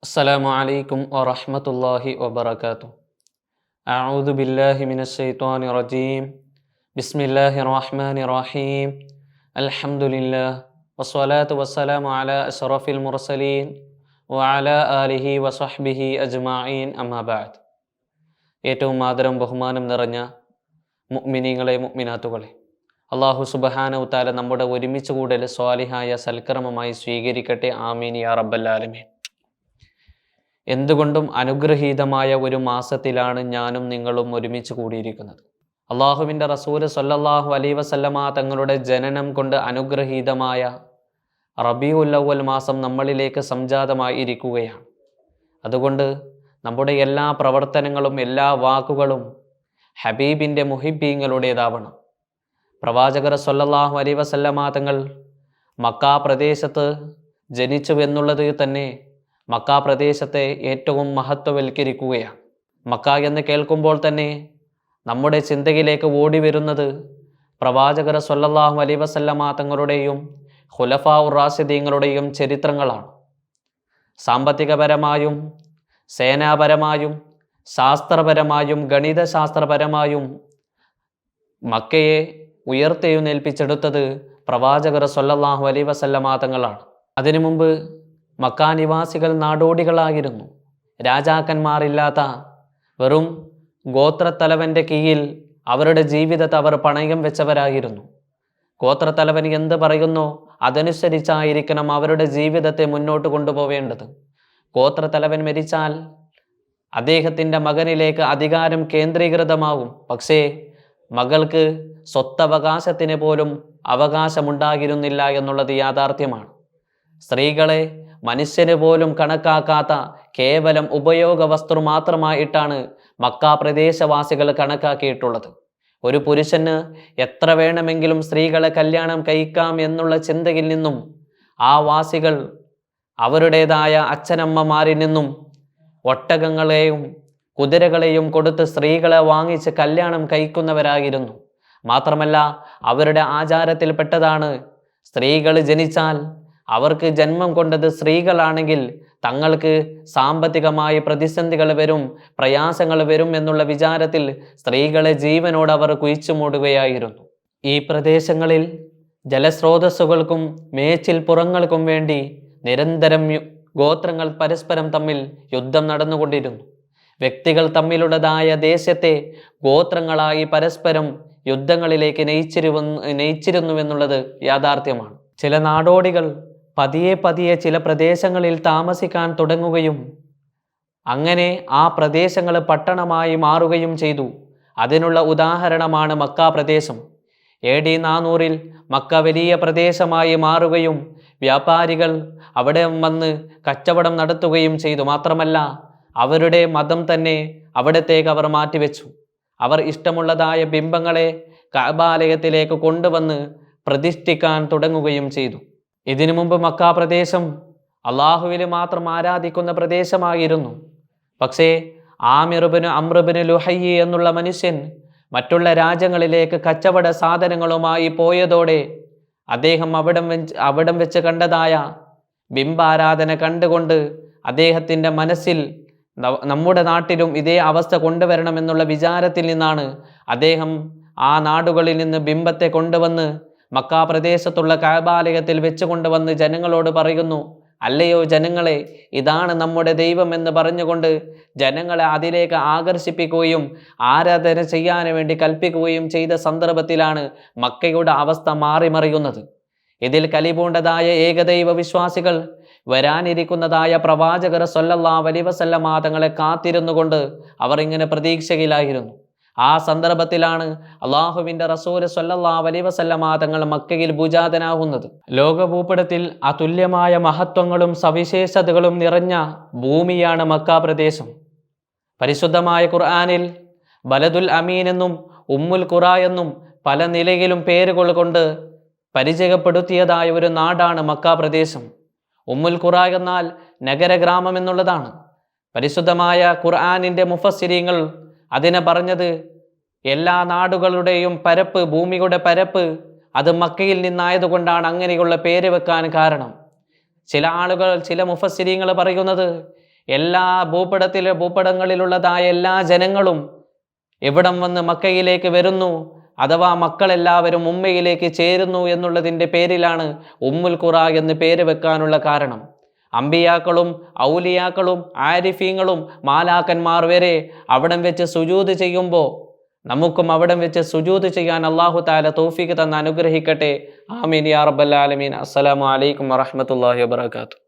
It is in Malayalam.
السلام عليكم ورحمة الله وبركاته. أعوذ بالله من الشيطان الرجيم. بسم الله الرحمن الرحيم. الحمد لله والصلاة والسلام على أشرف المرسلين وعلى آله وصحبه أجمعين أما بعد. ഏറ്റവും ആദരവും ബഹുമാനം നിറഞ്ഞ മുഅ്മിനീങ്ങളെ മുഅ്മിനാത്തുകളെ, അല്ലാഹു സുബ്ഹാനഹു തആല നമ്മുടെ ഒരുമിച്ച് കൂടൽ സ്വാലിഹായ സൽക്കർമ്മമായി സ്വീകരിക്കട്ടെ. ആമീൻ യാ റബ്ബൽ ആലമീൻ. എന്തുകൊണ്ടും അനുഗ്രഹീതമായ ഒരു മാസത്തിലാണ് ഞാനും നിങ്ങളും ഒരുമിച്ച് കൂടിയിരിക്കുന്നത്. അള്ളാഹുവിൻ്റെ റസൂൽ സ്വല്ലല്ലാഹു അലൈഹി വസല്ലമ തങ്ങളുടെ ജനനം കൊണ്ട് അനുഗ്രഹീതമായ റബീഉൽ അവ്വൽ മാസം നമ്മളിലേക്ക് സംജാതമായിരിക്കുകയാണ്. അതുകൊണ്ട് നമ്മുടെ എല്ലാ പ്രവർത്തനങ്ങളും എല്ലാ വാക്കുകളും ഹബീബിൻ്റെ മുഹിബ്ബീങ്ങളുടേതാവണം. പ്രവാചകർ സ്വല്ലല്ലാഹു അലൈഹി വസല്ലമ തങ്ങൾ മക്ക പ്രദേശത്ത് ജനിച്ചു എന്നുള്ളത് തന്നെ മക്ക പ്രദേശത്തെ ഏറ്റവും മഹത്വവൽക്കരിക്കുകയാണ്. മക്ക എന്ന് കേൾക്കുമ്പോൾ തന്നെ നമ്മുടെ ചിന്തയിലേക്ക് ഓടി വരുന്നത് പ്രവാചകർ സ്വല്ലല്ലാഹു അലൈഹി വസല്ലമ തങ്ങളുടെയും ഖുലഫാഉർ റാഷിദീങ്ങളുടെയും ചരിത്രങ്ങളാണ്. സാമ്പത്തികപരമായും സേനാപരമായും ശാസ്ത്രപരമായും ഗണിതശാസ്ത്രപരമായും മക്കയെ ഉയർത്തെഴുന്നേൽപ്പിച്ചെടുത്തത് പ്രവാചകർ സ്വല്ലല്ലാഹു അലൈഹി വസല്ലമ തങ്ങളാണ്. അതിനു മുമ്പ് മക്ക നിവാസികൾ നാടോടികളായിരുന്നു. രാജാക്കന്മാരില്ലാത്ത വെറും ഗോത്രത്തലവൻ്റെ കീഴിൽ അവരുടെ ജീവിതത്തെ അവർ പണയം വെച്ചവരായിരുന്നു. ഗോത്രത്തലവൻ എന്ത് പറയുന്നോ അതനുസരിച്ചായിരിക്കണം അവരുടെ ജീവിതത്തെ മുന്നോട്ട് കൊണ്ടുപോവേണ്ടത്. ഗോത്രത്തലവൻ മരിച്ചാൽ അദ്ദേഹത്തിൻ്റെ മകനിലേക്ക് അധികാരം കേന്ദ്രീകൃതമാകും. പക്ഷേ മകൾക്ക് സ്വത്തവകാശത്തിന് പോലും അവകാശമുണ്ടായിരുന്നില്ല എന്നുള്ളത് യാഥാർത്ഥ്യമാണ്. സ്ത്രീകളെ മനുഷ്യന് പോലും കണക്കാക്കാത്ത കേവലം ഉപയോഗ വസ്തു മാത്രമായിട്ടാണ് മക്ക പ്രദേശവാസികൾ കണക്കാക്കിയിട്ടുള്ളത്. ഒരു പുരുഷന് എത്ര വേണമെങ്കിലും സ്ത്രീകളെ കല്യാണം കഴിക്കാം എന്നുള്ള ചിന്തയിൽ നിന്നും ആ വാസികൾ അവരുടേതായ അച്ഛനമ്മമാരിൽ നിന്നും ഒട്ടകങ്ങളെയും കുതിരകളെയും കൊടുത്ത് സ്ത്രീകളെ വാങ്ങിച്ച് കല്യാണം കഴിക്കുന്നവരായിരുന്നു. മാത്രമല്ല അവരുടെ ആചാരത്തിൽപ്പെട്ടതാണ് സ്ത്രീകൾ ജനിച്ചാൽ അവർക്ക് ജന്മം കൊണ്ടത് സ്ത്രീകളാണെങ്കിൽ തങ്ങൾക്ക് സാമ്പത്തികമായ പ്രതിസന്ധികൾ വരും, പ്രയാസങ്ങൾ വരും എന്നുള്ള വിചാരത്തിൽ സ്ത്രീകളെ ജീവനോട് അവർ കുഴിച്ചു മൂടുകയായിരുന്നു. ഈ പ്രദേശങ്ങളിൽ ജലസ്രോതസ്സുകൾക്കും മേച്ചിൽ പുറങ്ങൾക്കും വേണ്ടി നിരന്തരം ഗോത്രങ്ങൾ പരസ്പരം തമ്മിൽ യുദ്ധം നടന്നുകൊണ്ടിരുന്നു. വ്യക്തികൾ ദേശത്തെ ഗോത്രങ്ങളായി പരസ്പരം യുദ്ധങ്ങളിലേക്ക് നയിച്ചിരുന്നുവെന്നുള്ളത് യാഥാർത്ഥ്യമാണ്. ചില നാടോടികൾ പതിയെ ചില പ്രദേശങ്ങളിൽ താമസിക്കാൻ തുടങ്ങുകയും അങ്ങനെ ആ പ്രദേശങ്ങൾ പട്ടണമായി മാറുകയും ചെയ്തു. അതിനുള്ള ഉദാഹരണമാണ് മക്ക പ്രദേശം. AD 400 മക്ക വലിയ പ്രദേശമായി മാറുകയും വ്യാപാരികൾ അവിടെ വന്ന് കച്ചവടം നടത്തുകയും ചെയ്തു. മാത്രമല്ല അവരുടെ മതം തന്നെ അവിടത്തേക്ക് അവർ മാറ്റിവെച്ചു. അവർ ഇഷ്ടമുള്ളതായ ബിംബങ്ങളെ കഅബാലയത്തിലേക്ക് കൊണ്ടുവന്ന് പ്രതിഷ്ഠിക്കാൻ തുടങ്ങുകയും ചെയ്തു. ഇതിനു മുമ്പ് മക്ക പ്രദേശം അള്ളാഹുവിൽ മാത്രം ആരാധിക്കുന്ന പ്രദേശമായിരുന്നു. പക്ഷേ ആമിർ ഇബ്നു അംർ ഇബ്നു ലുഹയ്യ് എന്നുള്ള മനുഷ്യൻ മറ്റുള്ള രാജ്യങ്ങളിലേക്ക് കച്ചവട സാധനങ്ങളുമായി പോയതോടെ അദ്ദേഹം അവിടം വെച്ച് കണ്ടതായ ബിംബാരാധന കണ്ടുകൊണ്ട് അദ്ദേഹത്തിൻ്റെ മനസ്സിൽ നമ്മുടെ നാട്ടിലും ഇതേ അവസ്ഥ കൊണ്ടുവരണമെന്നുള്ള വിചാരത്തിൽ നിന്നാണ് അദ്ദേഹം ആ നാടുകളിൽ നിന്ന് ബിംബത്തെ കൊണ്ടുവന്ന് മക്ക പ്രദേശത്തുള്ള കഅബാലയത്തിൽ വെച്ച് കൊണ്ടുവന്ന് ജനങ്ങളോട് പറയുന്നു, അല്ലയോ ജനങ്ങളെ, ഇതാണ് നമ്മുടെ ദൈവം എന്ന് പറഞ്ഞുകൊണ്ട് ജനങ്ങളെ അതിലേക്ക് ആകർഷിപ്പിക്കുകയും ആരാധന ചെയ്യാൻ വേണ്ടി കൽപ്പിക്കുകയും ചെയ്ത സന്ദർഭത്തിലാണ് മക്കയുടെ അവസ്ഥ മാറിമറിയുന്നത്. ഇതിൽ കലിപൂണ്ടതായ ഏകദൈവ വിശ്വാസികൾ വരാനിരിക്കുന്നതായ പ്രവാചകർ സ്വല്ലല്ലാഹു അലൈഹി വസല്ലമ തങ്ങളെ കാത്തിരുന്നു കൊണ്ട് അവർ ഇങ്ങനെ പ്രതീക്ഷയിലായിരുന്നു. ആ സന്ദർഭത്തിലാണ് അള്ളാഹുവിൻ്റെ റസൂൽ സ്വല്ലല്ലാഹു അലൈഹി വസല്ലമ തങ്ങൾ മക്കയിൽ ഭൂജാതനാകുന്നത്. ലോകഭൂപടത്തിൽ അതുല്യമായ മഹത്വങ്ങളും സവിശേഷതകളും നിറഞ്ഞ ഭൂമിയാണ് മക്ക പ്രദേശം. പരിശുദ്ധമായ ഖുർആനിൽ ബലദുൽ അമീൻ എന്നും ഉമ്മുൽ ഖുറ എന്നും പല നിലയിലും പേരുകൾ കൊണ്ട് പരിചയപ്പെടുത്തിയതായ ഒരു നാടാണ് മക്ക പ്രദേശം. ഉമ്മുൽ ഖുറ എന്നാൽ നഗരഗ്രാമം എന്നുള്ളതാണ്. പരിശുദ്ധമായ ഖുർആനിൻ്റെ മുഫസ്സിരീങ്ങൾ അതിനെ പറഞ്ഞത് എല്ലാ നാടുകളുടെയും പരപ്പ്, ഭൂമിയുടെ പരപ്പ് അത് മക്കയിൽ നിന്നായതുകൊണ്ടാണ് അങ്ങനെയുള്ള പേര് വെക്കാൻ കാരണം. ചില ആളുകൾ, ചില മുഫസ്സിരീങ്ങൾ പറയുന്നത് എല്ലാ ഭൂപടങ്ങളിലുള്ളതായ എല്ലാ ജനങ്ങളും എവിടം വന്ന് മക്കയിലേക്ക് വരുന്നു, അഥവാ മക്കളെല്ലാവരും ഉമ്മയിലേക്ക് ചേരുന്നു എന്നുള്ളതിൻ്റെ പേരിലാണ് ഉമ്മുൽ ഖുറ എന്ന് പേര് വെക്കാനുള്ള കാരണം. അമ്പിയാക്കളും ഔലിയാക്കളും ആരിഫീങ്ങളും മാലാക്കന്മാർ വരെ അവിടം വെച്ച് സുജൂദ് ചെയ്യുമ്പോൾ നമുക്കും അവിടം വെച്ച് സുജൂദ് ചെയ്യാൻ അല്ലാഹു തആല തൗഫീഖ് തന്ന് അനുഗ്രഹിക്കട്ടെ. ആമീൻ യാ റബ്ബൽ ആലമീൻ. അസ്സലാമു അലൈക്കും വറഹ്മത്തുള്ളാഹി വബറകാതുഹു.